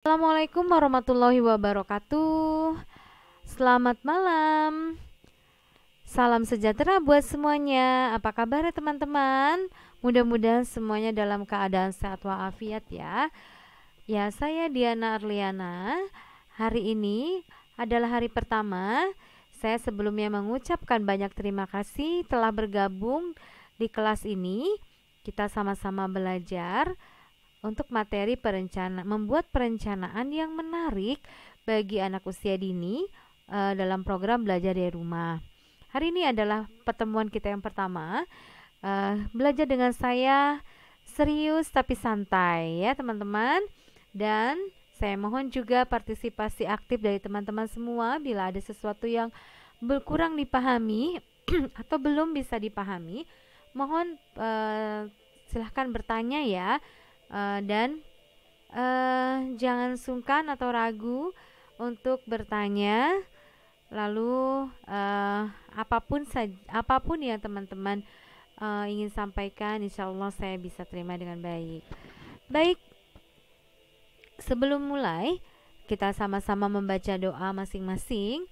Assalamualaikum warahmatullahi wabarakatuh. Selamat malam. Salam sejahtera buat semuanya. Apa kabar ya teman-teman? Mudah-mudahan semuanya dalam keadaan sehat walafiat ya. Ya, saya Diana Arliana. Hari ini adalah hari pertama. Saya sebelumnya mengucapkan banyak terima kasih telah bergabung di kelas ini. Kita sama-sama belajar untuk materi membuat perencanaan yang menarik bagi anak usia dini dalam program belajar dari rumah. Hari ini adalah pertemuan kita yang pertama. Belajar dengan saya serius tapi santai ya teman-teman. Dan saya mohon juga partisipasi aktif dari teman-teman semua bila ada sesuatu yang kurang dipahami atau belum bisa dipahami. Mohon silahkan bertanya ya. Dan jangan sungkan atau ragu untuk bertanya. Lalu apapun yang teman-teman ingin sampaikan, insya Allah saya bisa terima dengan baik. Baik, sebelum mulai kita sama-sama membaca doa masing-masing,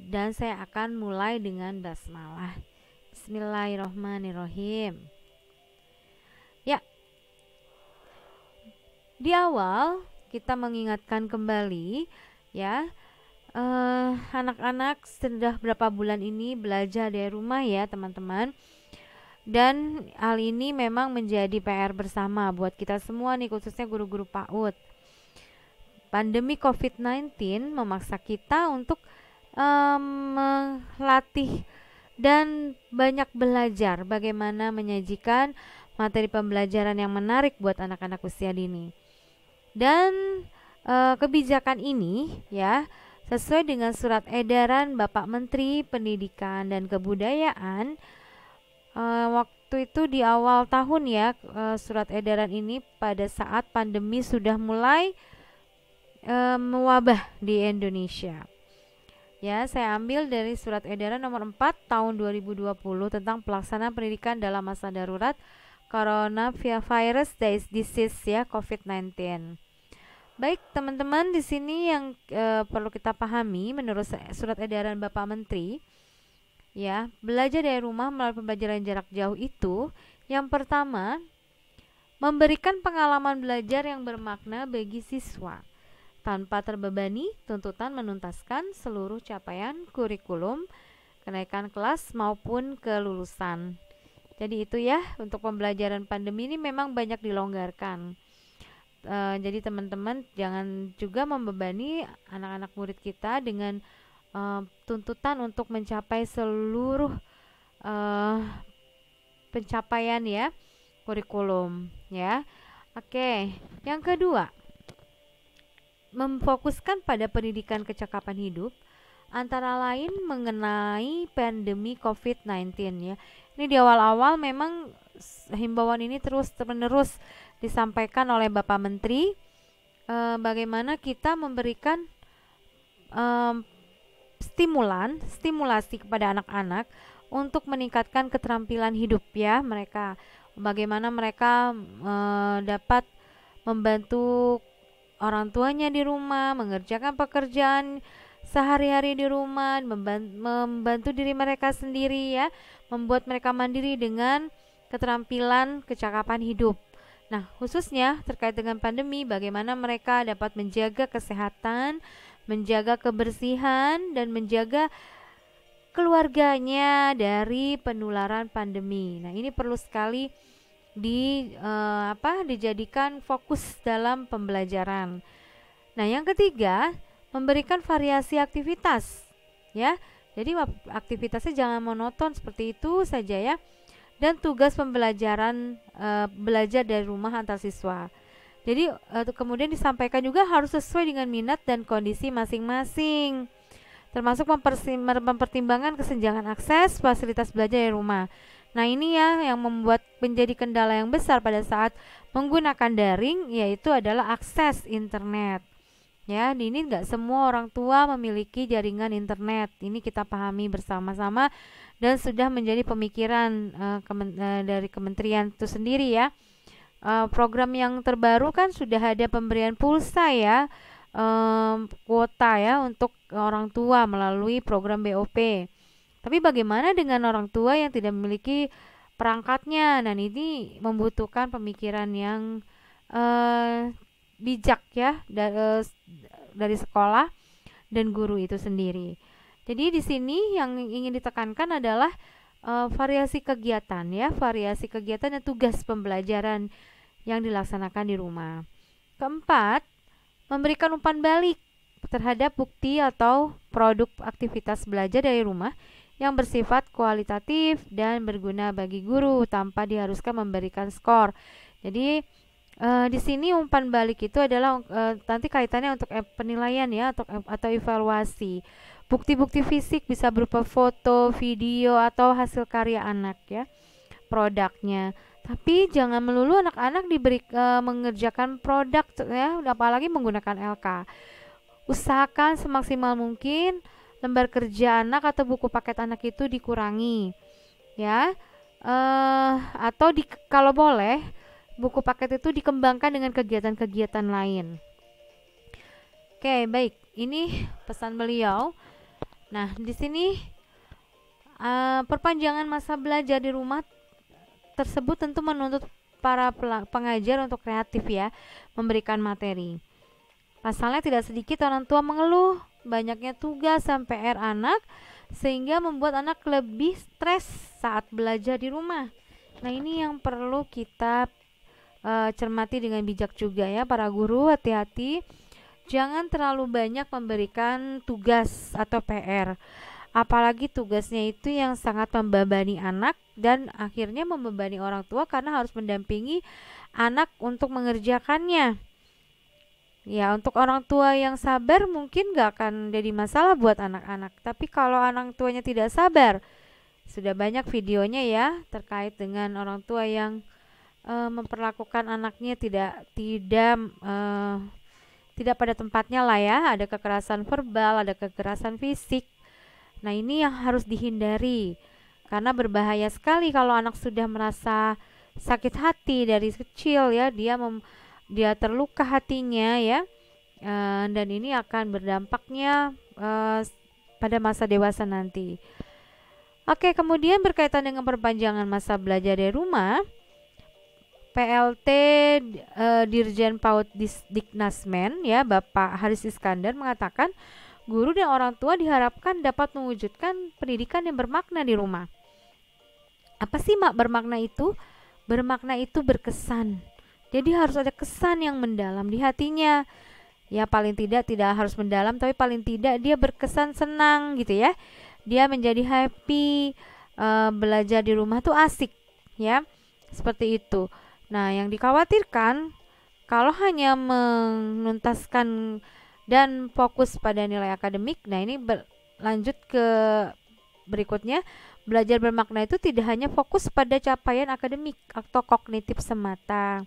dan saya akan mulai dengan basmalah. Bismillahirrahmanirrahim. Ya, di awal kita mengingatkan kembali ya, anak-anak sudah berapa bulan ini belajar dari rumah ya teman-teman. Dan hal ini memang menjadi PR bersama buat kita semua nih, khususnya guru-guru PAUD. Pandemi COVID-19 memaksa kita untuk melatih dan banyak belajar bagaimana menyajikan materi pembelajaran yang menarik buat anak-anak usia dini. Dan kebijakan ini ya sesuai dengan surat edaran Bapak Menteri Pendidikan dan Kebudayaan. Waktu itu di awal tahun ya, surat edaran ini pada saat pandemi sudah mulai mewabah di Indonesia. Ya, saya ambil dari surat edaran nomor 4 tahun 2020 tentang pelaksanaan pendidikan dalam masa darurat coronavirus disease ya, COVID-19. Baik, teman-teman, di sini yang perlu kita pahami menurut surat edaran Bapak Menteri ya, belajar dari rumah melalui pembelajaran jarak jauh itu yang pertama memberikan pengalaman belajar yang bermakna bagi siswa tanpa terbebani tuntutan menuntaskan seluruh capaian kurikulum, kenaikan kelas maupun kelulusan. Jadi itu ya, untuk pembelajaran pandemi ini memang banyak dilonggarkan. Jadi teman-teman jangan juga membebani anak-anak murid kita dengan tuntutan untuk mencapai seluruh pencapaian ya kurikulum ya. Oke, yang kedua, memfokuskan pada pendidikan kecakapan hidup antara lain mengenai pandemi COVID-19 ya. Ini di awal-awal memang himbauan ini terus-menerus disampaikan oleh Bapak Menteri, bagaimana kita memberikan stimulasi kepada anak-anak untuk meningkatkan keterampilan hidup ya mereka. Bagaimana mereka dapat membantu orang tuanya di rumah, mengerjakan pekerjaan sehari-hari di rumah, membantu diri mereka sendiri ya, membuat mereka mandiri dengan keterampilan kecakapan hidup. Nah, khususnya terkait dengan pandemi, bagaimana mereka dapat menjaga kesehatan, menjaga kebersihan, dan menjaga keluarganya dari penularan pandemi. Nah, ini perlu sekali dijadikan fokus dalam pembelajaran. Nah, yang ketiga, memberikan variasi aktivitas ya. Jadi aktivitasnya jangan monoton seperti itu saja ya. Dan tugas pembelajaran belajar dari rumah antar siswa. Jadi kemudian disampaikan juga harus sesuai dengan minat dan kondisi masing-masing, termasuk mempertimbangkan kesenjangan akses fasilitas belajar dari rumah. Nah, ini ya yang membuat menjadi kendala yang besar pada saat menggunakan daring, yaitu adalah akses internet. Ya, ini enggak semua orang tua memiliki jaringan internet. Ini kita pahami bersama-sama dan sudah menjadi pemikiran dari kementerian itu sendiri ya. program yang terbaru kan sudah ada pemberian pulsa ya, kuota ya untuk orang tua melalui program BOP. Tapi bagaimana dengan orang tua yang tidak memiliki perangkatnya? Nah, ini membutuhkan pemikiran yang bijak ya dari sekolah dan guru itu sendiri. Jadi di sini yang ingin ditekankan adalah variasi kegiatan ya, variasi kegiatan dan tugas pembelajaran yang dilaksanakan di rumah. Keempat, memberikan umpan balik terhadap bukti atau produk aktivitas belajar dari rumah yang bersifat kualitatif dan berguna bagi guru tanpa diharuskan memberikan skor. Jadi di sini umpan balik itu adalah nanti kaitannya untuk penilaian ya atau evaluasi. Bukti-bukti fisik bisa berupa foto, video atau hasil karya anak ya, produknya. Tapi jangan melulu anak-anak diberi mengerjakan produk ya, apalagi menggunakan LK. Usahakan semaksimal mungkin lembar kerja anak atau buku paket anak itu dikurangi ya, atau kalau boleh buku paket itu dikembangkan dengan kegiatan-kegiatan lain. Oke, baik. Ini pesan beliau. Nah, di sini perpanjangan masa belajar di rumah tersebut tentu menuntut para pengajar untuk kreatif ya, memberikan materi. Pasalnya tidak sedikit orang tua mengeluh banyaknya tugas dan PR anak sehingga membuat anak lebih stres saat belajar di rumah. Nah, ini yang perlu kita cermati dengan bijak juga ya para guru, hati-hati. Jangan terlalu banyak memberikan tugas atau PR. Apalagi tugasnya itu yang sangat membebani anak dan akhirnya membebani orang tua karena harus mendampingi anak untuk mengerjakannya. Ya, untuk orang tua yang sabar mungkin gak akan jadi masalah buat anak-anak. Tapi kalau orang tuanya tidak sabar, sudah banyak videonya ya terkait dengan orang tua yang memperlakukan anaknya tidak pada tempatnya lah ya. Ada kekerasan verbal, ada kekerasan fisik. Nah, ini yang harus dihindari karena berbahaya sekali kalau anak sudah merasa sakit hati dari kecil ya, dia terluka hatinya ya, dan ini akan berdampaknya pada masa dewasa nanti. Oke, kemudian berkaitan dengan perpanjangan masa belajar dari rumah, PLT Dirjen PAUD Diknasmen ya, Bapak Haris Iskandar mengatakan guru dan orang tua diharapkan dapat mewujudkan pendidikan yang bermakna di rumah. Apa sih bermakna itu? Bermakna itu berkesan. Jadi harus ada kesan yang mendalam di hatinya. Ya, paling tidak harus mendalam, tapi paling tidak dia berkesan senang gitu ya. Dia menjadi happy, belajar di rumah tuh asik ya. Seperti itu. Nah, yang dikhawatirkan kalau hanya menuntaskan dan fokus pada nilai akademik, nah ini lanjut ke berikutnya, belajar bermakna itu tidak hanya fokus pada capaian akademik atau kognitif semata,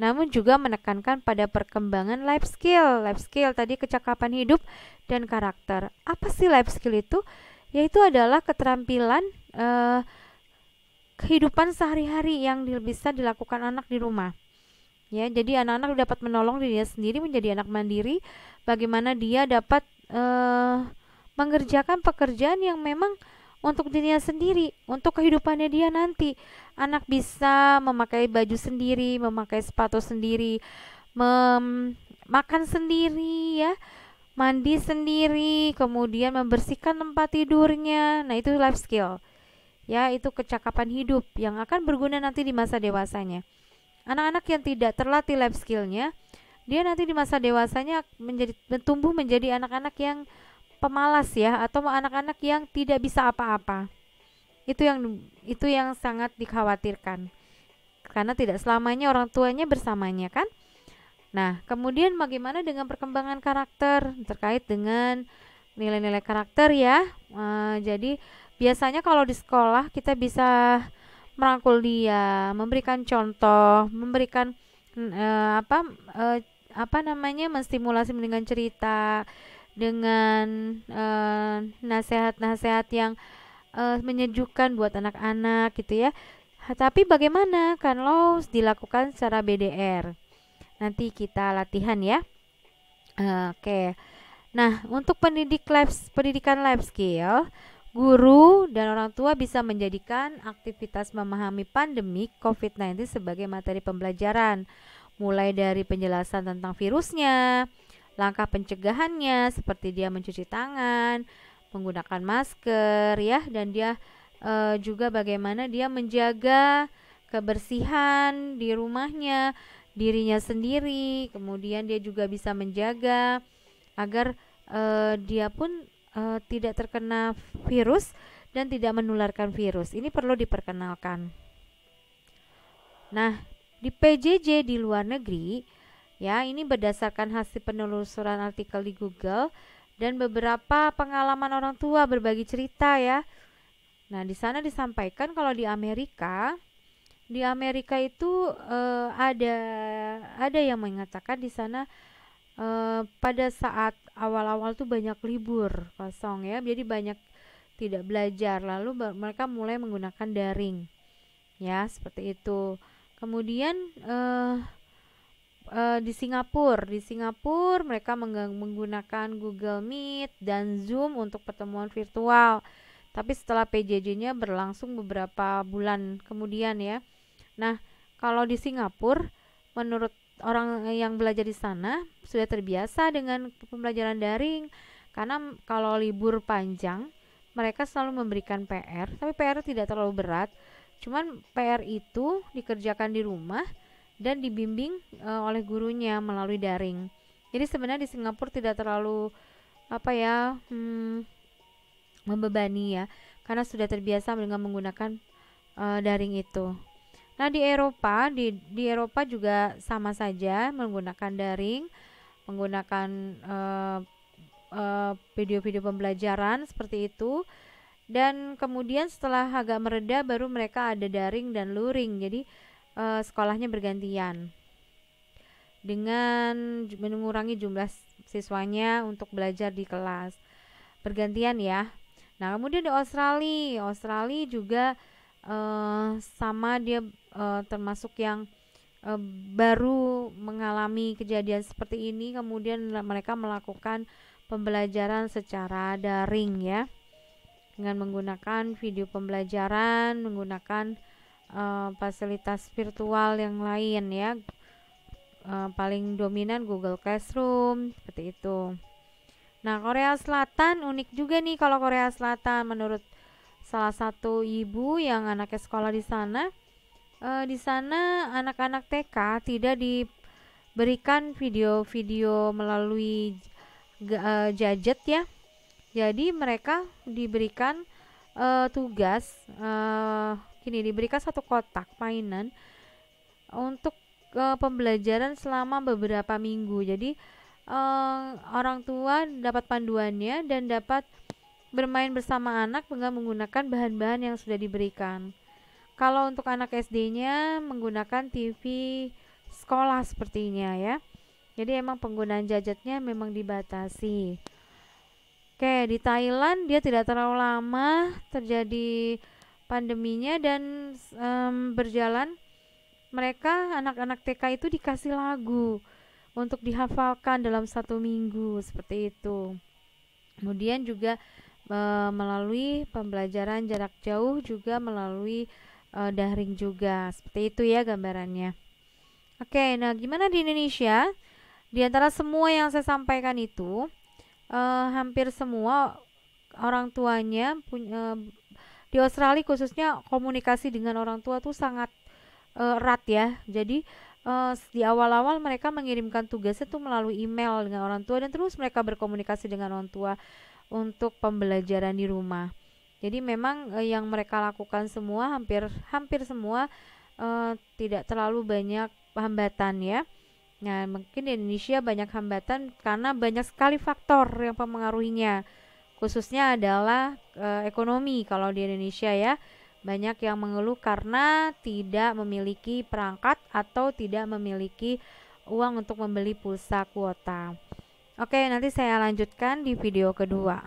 namun juga menekankan pada perkembangan life skill. Life skill tadi kecakapan hidup dan karakter. Apa sih life skill itu? Yaitu adalah keterampilan kehidupan sehari-hari yang bisa dilakukan anak di rumah. Ya, jadi anak-anak dapat menolong dirinya sendiri menjadi anak mandiri. Bagaimana dia dapat mengerjakan pekerjaan yang memang untuk dirinya sendiri, untuk kehidupannya dia nanti. Anak bisa memakai baju sendiri, memakai sepatu sendiri, makan sendiri ya, mandi sendiri, kemudian membersihkan tempat tidurnya. Nah, itu life skill. Ya, itu kecakapan hidup yang akan berguna nanti di masa dewasanya. Anak-anak yang tidak terlatih life skillnya, dia nanti di masa dewasanya tumbuh menjadi anak-anak yang pemalas ya, atau anak-anak yang tidak bisa apa-apa. Itu yang sangat dikhawatirkan. Karena tidak selamanya orang tuanya bersamanya kan. Nah, kemudian bagaimana dengan perkembangan karakter terkait dengan nilai-nilai karakter ya. Jadi biasanya kalau di sekolah kita bisa merangkul dia, memberikan contoh, memberikan menstimulasi dengan cerita, dengan nasihat-nasihat yang menyejukkan buat anak-anak gitu ya. Tapi bagaimana kalau dilakukan secara BDR? Nanti kita latihan ya. Oke. Nah, untuk pendidikan life skill, guru dan orang tua bisa menjadikan aktivitas memahami pandemi COVID-19 sebagai materi pembelajaran, mulai dari penjelasan tentang virusnya, langkah pencegahannya seperti dia mencuci tangan, menggunakan masker ya, dan dia juga bagaimana dia menjaga kebersihan di rumahnya, dirinya sendiri. Kemudian dia juga bisa menjaga agar dia pun tidak terkena virus dan tidak menularkan virus. Ini perlu diperkenalkan. Nah, di PJJ di luar negeri, ya, ini berdasarkan hasil penelusuran artikel di Google dan beberapa pengalaman orang tua berbagi cerita ya. Nah, di sana disampaikan kalau di Amerika itu ada yang mengatakan di sana pada saat awal-awal tuh banyak libur kosong ya, jadi banyak tidak belajar, lalu mereka mulai menggunakan daring ya, seperti itu. Kemudian di Singapura mereka menggunakan Google Meet dan Zoom untuk pertemuan virtual. Tapi setelah PJJ-nya berlangsung beberapa bulan kemudian ya. Nah, kalau di Singapura, menurut orang yang belajar di sana sudah terbiasa dengan pembelajaran daring, karena kalau libur panjang mereka selalu memberikan PR, tapi PR tidak terlalu berat. Cuman PR itu dikerjakan di rumah dan dibimbing oleh gurunya melalui daring. Jadi sebenarnya di Singapura tidak terlalu membebani ya, karena sudah terbiasa dengan menggunakan daring itu. Nah, di Eropa juga sama saja menggunakan daring, menggunakan video-video pembelajaran seperti itu. Dan kemudian setelah agak mereda baru mereka ada daring dan luring. Jadi sekolahnya bergantian dengan mengurangi jumlah siswanya untuk belajar di kelas. Bergantian ya. Nah, kemudian di Australia juga sama, dia termasuk yang baru mengalami kejadian seperti ini. Kemudian mereka melakukan pembelajaran secara daring ya, dengan menggunakan video pembelajaran, menggunakan fasilitas virtual yang lain ya. Paling dominan Google Classroom seperti itu. Nah, Korea Selatan unik juga nih. Kalau Korea Selatan, menurut salah satu ibu yang anaknya sekolah di sana, anak-anak TK tidak diberikan video-video melalui gadget ya. Jadi mereka diberikan tugas diberikan satu kotak mainan untuk pembelajaran selama beberapa minggu. Jadi orang tua dapat panduannya dan dapat bermain bersama anak dengan menggunakan bahan-bahan yang sudah diberikan. Kalau untuk anak SD-nya menggunakan TV sekolah sepertinya ya. Jadi emang penggunaan gadgetnya memang dibatasi. Oke, di Thailand dia tidak terlalu lama terjadi pandeminya dan berjalan. Mereka anak-anak TK itu dikasih lagu untuk dihafalkan dalam 1 minggu seperti itu. Kemudian juga melalui pembelajaran jarak jauh, juga melalui daring juga. Seperti itu ya gambarannya. Oke, nah gimana di Indonesia? Di antara semua yang saya sampaikan itu, hampir semua orang tuanya di Australia khususnya komunikasi dengan orang tua tuh sangat erat ya. Jadi di awal-awal mereka mengirimkan tugasnya tuh melalui email dengan orang tua, dan terus mereka berkomunikasi dengan orang tua untuk pembelajaran di rumah. Jadi memang yang mereka lakukan semua hampir semua tidak terlalu banyak hambatan ya. Nah, mungkin di Indonesia banyak hambatan karena banyak sekali faktor yang mempengaruhinya. Khususnya adalah ekonomi kalau di Indonesia ya. Banyak yang mengeluh karena tidak memiliki perangkat atau tidak memiliki uang untuk membeli pulsa kuota. Oke, nanti saya lanjutkan di video kedua.